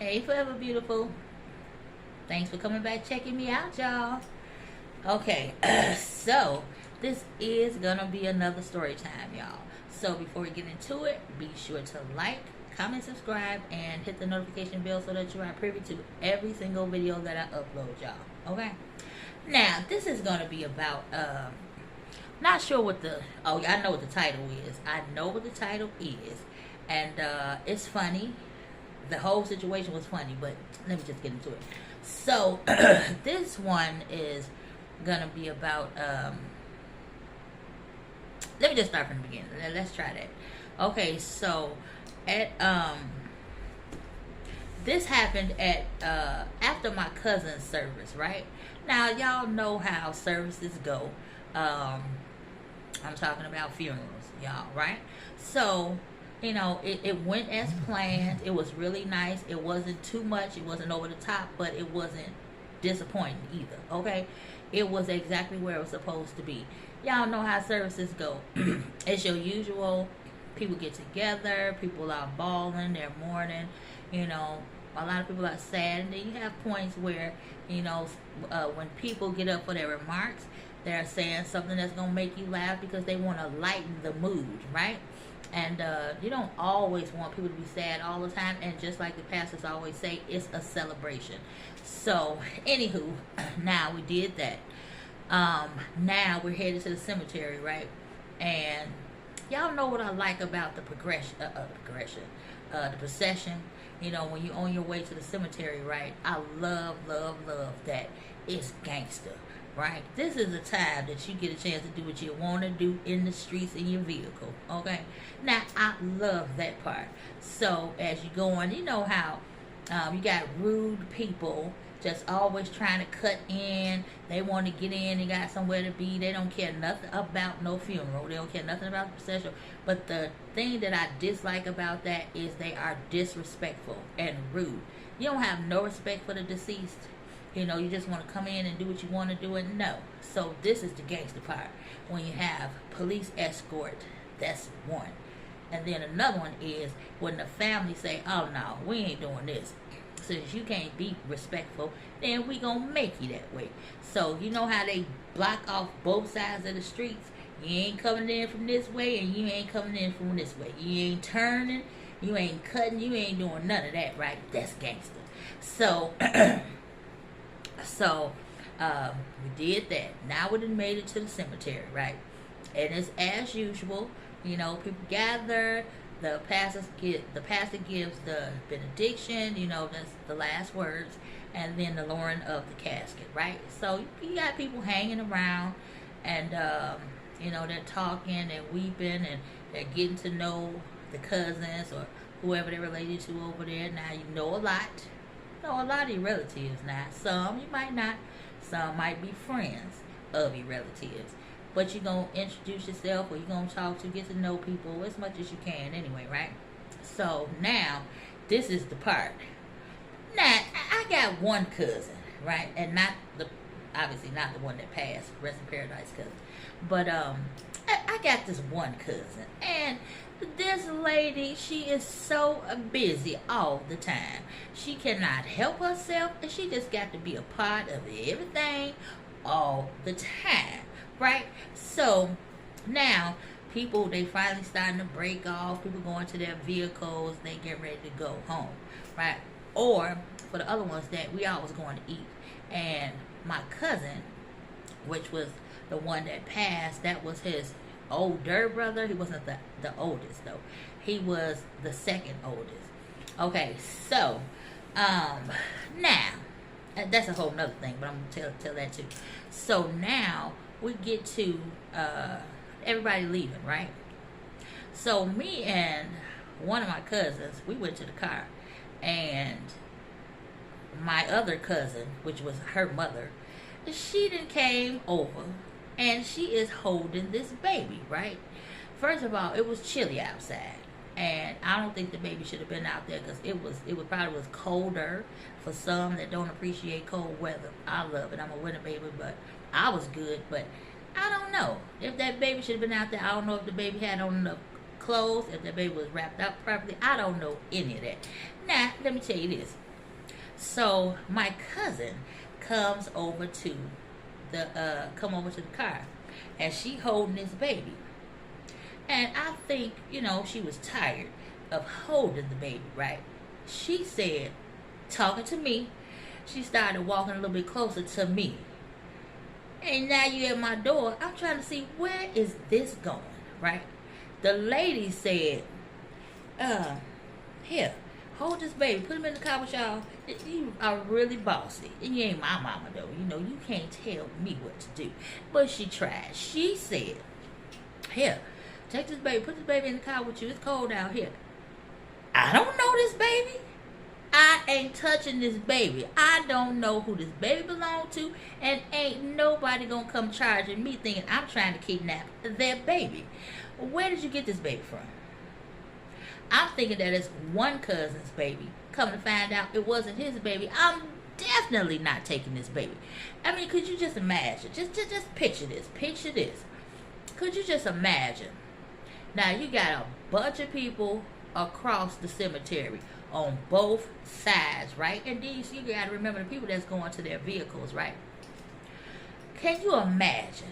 Hey, Forever Beautiful. Thanks for coming back, checking me out, y'all. Okay, so this is gonna be another story time, y'all. So before we get into it, be sure to like, comment, subscribe, and hit the notification bell so that you are privy to every single video that I upload, y'all. Okay. Now this is gonna be about not sure what the I know what the title is. I know what the title is, and it's funny. The whole situation was funny, but let me just get into it. So this one is gonna be about let me just start from the beginning. Let's try that. Okay, so at this happened at after my cousin's service, right? Now y'all know how services go. I'm talking about funerals, y'all, right? So it went as planned. It was really nice. It wasn't too much. It wasn't over the top, but it wasn't disappointing either. Okay, it was exactly where it was supposed to be. Y'all know how services go. It's your usual. People get together. People are bawling. They're mourning. A lot of people are sad, and then you have points where when people get up for their remarks, they're saying something that's gonna make you laugh because they want to lighten the mood, right? And you don't always want people to be sad all the time. And just like the pastors always say, it's a celebration. So, anywho, now we did that. Now we're headed to the cemetery, right? And y'all know what I like about the the procession. When you're on your way to the cemetery, right? I love, love, love that it's gangster. Right? This is a time that you get a chance to do what you want to do in the streets in your vehicle. Okay? Now, I love that part. So, as you go on, you know how you got rude people just always trying to cut in. They want to get in. They got somewhere to be. They don't care nothing about no funeral. They don't care nothing about the procession. But the thing that I dislike about that is they are disrespectful and rude. You don't have no respect for the deceased. You just want to come in and do what you want to do, and no. So this is the gangster part. When you have police escort, that's one. And then another one is when the family say, oh no, we ain't doing this. Since you can't be respectful, then we gonna make you that way. So you know how they block off both sides of the streets? You ain't coming in from this way, and you ain't coming in from this way. You ain't turning, you ain't cutting, you ain't doing none of that, right? That's gangster. So So, we did that. Now we done made it to the cemetery, right? And it's as usual. People gather. The pastor gives the benediction. That's the last words, and then the lowering of the casket, right? So you got people hanging around, and they're talking and weeping, and they're getting to know the cousins or whoever they're related to over there. Now you know a lot. A lot of your relatives now. Some you might not. Some might be friends of your relatives. But you're going to introduce yourself, or you're going to talk to, get to know people as much as you can anyway, right? So now, this is the part. Now, I got one cousin, right? And obviously not the one that passed, Rest in Paradise cousin. But I got this one cousin. And this lady, she is so busy all the time. She cannot help herself, and she just got to be a part of everything all the time, right? So now people, they finally starting to break off. People going to their vehicles, they get ready to go home, right? Or for the other ones that we all was going to eat. And my cousin, which was the one that passed, that was his older brother. He wasn't the oldest though. He was the second oldest. Okay, so now that's a whole nother thing, but I'm gonna tell that too. So now we get to everybody leaving, right? So me and one of my cousins, we went to the car, and my other cousin, which was her mother, she done came over, and she is holding this baby, right? First of all, it was chilly outside, and I don't think the baby should have been out there because it probably was colder for some that don't appreciate cold weather. I love it. I'm a winter baby, but I was good. But I don't know if that baby should have been out there. I don't know if the baby had on enough clothes, if the baby was wrapped up properly. I don't know any of that. Now, let me tell you this. So my cousin comes over to the car, and she holding this baby. And I think, she was tired of holding the baby, right? She said, talking to me, she started walking a little bit closer to me. And now you at my door. I'm trying to see, where is this going, right? The lady said, here, hold this baby, put him in the car with y'all. You are really bossy. And you ain't my mama, though. You can't tell me what to do. But she tried. She said, here, take this baby, put this baby in the car with you. It's cold out here. I don't know this baby. I ain't touching this baby. I don't know who this baby belongs to, and ain't nobody gonna come charging me thinking I'm trying to kidnap their baby. Where did you get this baby from? I'm thinking that it's one cousin's baby. Come to find out it wasn't his baby. I'm definitely not taking this baby. I mean, could you just imagine? Just picture this. Picture this. Could you just imagine? Now you got a bunch of people across the cemetery on both sides, right? And then you got to remember the people that's going to their vehicles, right? Can you imagine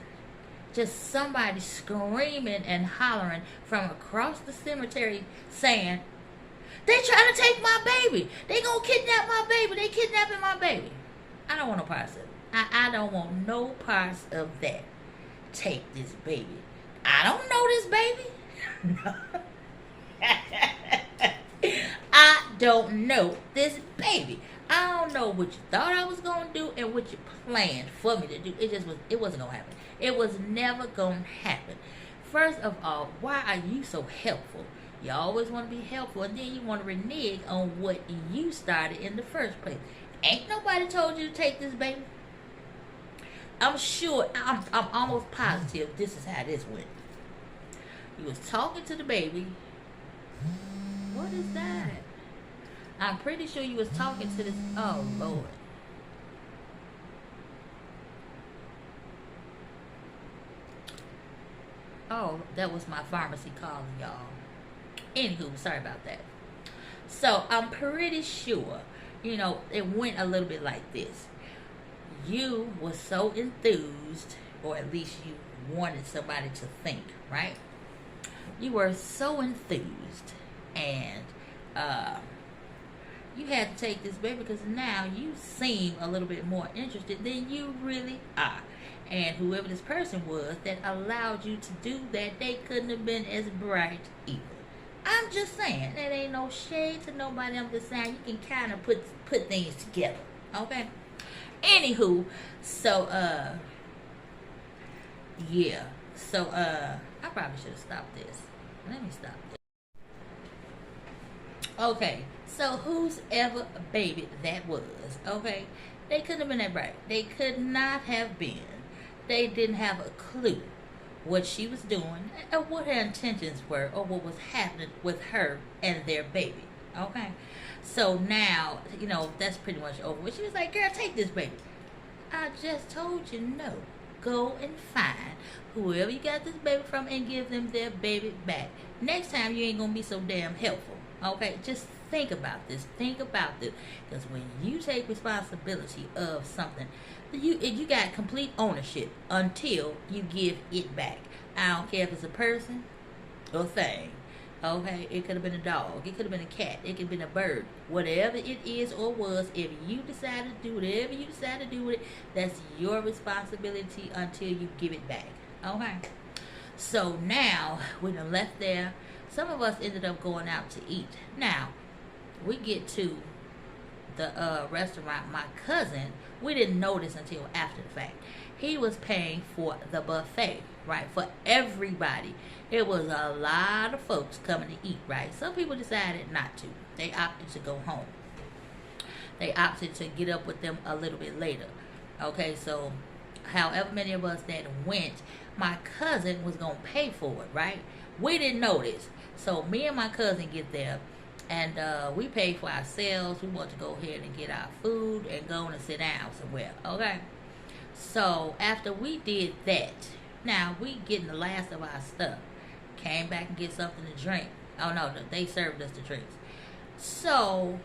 just somebody screaming and hollering from across the cemetery saying, they trying to take my baby. They gonna kidnap my baby. They kidnapping my baby. I don't want no parts of it. I don't want no parts of that. Take this baby. I don't know this baby. I don't know this baby. I don't know what you thought I was gonna do and what you planned for me to do. It wasn't gonna happen. It was never gonna happen. First of all, why are you so helpful? You always want to be helpful, and then you want to renege on what you started in the first place. Ain't nobody told you to take this baby. I'm sure, I'm almost positive this is how this went. You was talking to the baby. What is that? I'm pretty sure you was talking to this. Oh, Lord. Oh, that was my pharmacy calling, y'all. Anywho, sorry about that. So, I'm pretty sure, it went a little bit like this. You were so enthused, or at least you wanted somebody to think, right? You were so enthused, and you had to take this baby because now you seem a little bit more interested than you really are. And whoever this person was that allowed you to do that, they couldn't have been as bright either. I'm just saying, that ain't no shade to nobody. I'm just saying you can kind of put things together, okay? Anywho, so yeah. So I probably should have stopped this. Let me stop this. Okay, so whose ever baby that was, okay? They couldn't have been that bright. They could not have been. They didn't have a clue what she was doing or what her intentions were or what was happening with her and their baby, okay? So now, that's pretty much over with. She was like, girl, take this baby. I just told you no. Go and find whoever you got this baby from and give them their baby back. Next time, you ain't going to be so damn helpful, okay? Just think about this. Think about this. Because when you take responsibility of something, you got complete ownership until you give it back. I don't care if it's a person or thing. Okay, it could have been a dog, it could have been a cat, it could have been a bird. Whatever it is or was, if you decide to do whatever you decide to do with it, that's your responsibility until you give it back. Okay, so now we done left there. Some of us ended up going out to eat. Now we get to the restaurant. My cousin, we didn't notice until after the fact, he was paying for the buffet, right, for everybody. It was a lot of folks coming to eat, right? Some people decided not to. They opted to go home. They opted to get up with them a little bit later. Okay, so however many of us that went, my cousin was going to pay for it, right? We didn't notice. So me and my cousin get there, and we paid for ourselves. We want to go ahead and get our food and go and sit down somewhere, okay? So after we did that, now we getting the last of our stuff. Came back and get something to drink. Oh no, they served us the drinks. So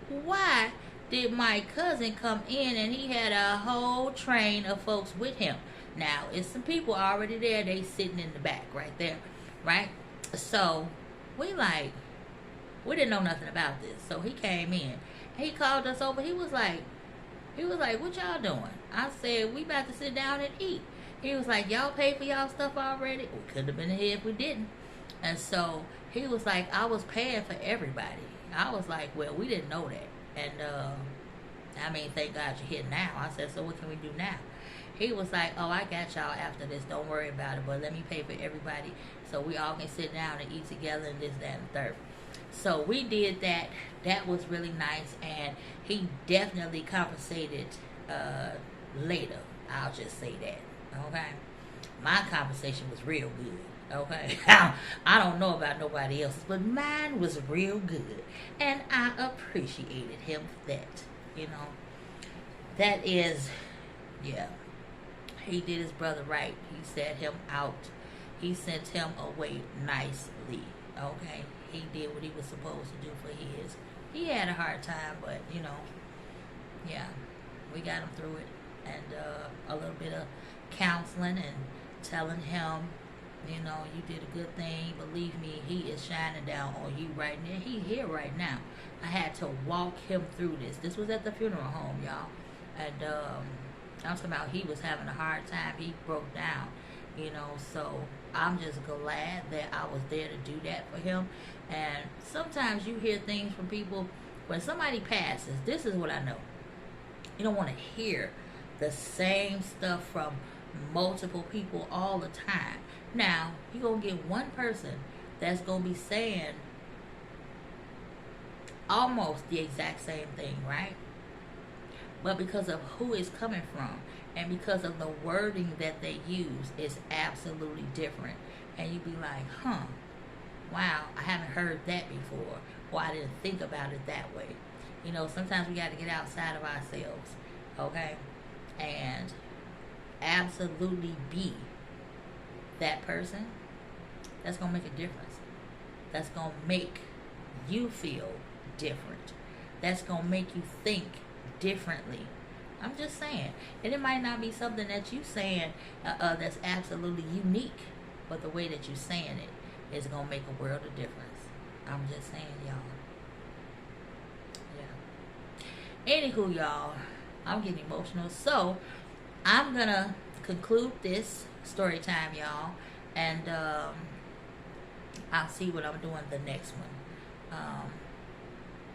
why did my cousin come in, and he had a whole train of folks with him. Now, it's some people already there. They sitting in the back right there, right? So we didn't know nothing about this. So he came in. He called us over. He was like, what y'all doing? I said, we about to sit down and eat. He was like, y'all pay for y'all stuff already? We could have been here if we didn't. And so he was like, I was paying for everybody. I was like, well, we didn't know that. And I mean, thank God you're here now. I said, so what can we do now? He was like, oh, I got y'all after this. Don't worry about it. But let me pay for everybody so we all can sit down and eat together and this, that, and the third. So we did that. That was really nice. And he definitely compensated later. I'll just say that. Okay? My compensation was real good. Okay? I don't know about nobody else's, but mine was real good. And I appreciated him for that. You know? That is, yeah. He did his brother right. He set him out. He sent him away nicely. Okay? He did what he was supposed to do for his. He had a hard time, but, you know, yeah, we got him through it. And a little bit of counseling and telling him, you know, you did a good thing. Believe me, he is shining down on you right now. He here right now. I had to walk him through this. This was at the funeral home, y'all. And I'm talking about he was having a hard time. He broke down, you know, so I'm just glad that I was there to do that for him. And sometimes you hear things from people when somebody passes. This is what I know. You don't want to hear the same stuff from multiple people all the time. Now, you're going to get one person that's going to be saying almost the exact same thing, right? But because of who it's coming from and because of the wording that they use, it's absolutely different. And you be like, wow, I haven't heard that before. Or I didn't think about it that way. You know, sometimes we got to get outside of ourselves, okay? And absolutely be that person that's going to make a difference. That's going to make you feel different. That's going to make you think differently. I'm just saying. And it might not be something that you saying that's absolutely unique, but the way that you're saying it is going to make a world of difference. I'm just saying, y'all. Yeah. Anywho, y'all, I'm getting emotional. So, I'm going to conclude this story time, y'all. And I'll see what I'm doing the next one.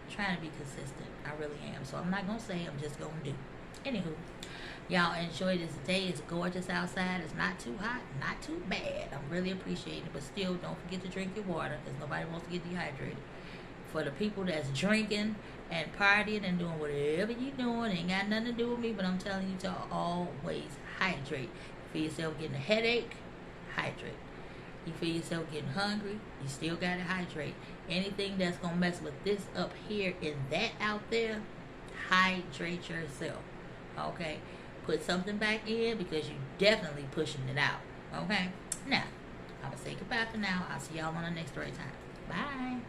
Trying to be consistent. I really am. So I'm not going to say, I'm just going to do. Anywho, y'all enjoy this day. It's gorgeous outside. It's not too hot, not too bad. I'm really appreciating it. But still, don't forget to drink your water because nobody wants to get dehydrated. For the people that's drinking and partying and doing whatever you're doing, ain't got nothing to do with me, but I'm telling you to always hydrate. You feel yourself getting a headache, hydrate. You feel yourself getting hungry, you still got to hydrate. Anything that's going to mess with this up here and that out there, hydrate yourself. Okay? Put something back in because you're definitely pushing it out. Okay? Now, I'm going to say goodbye for now. I'll see y'all on the next story time. Bye.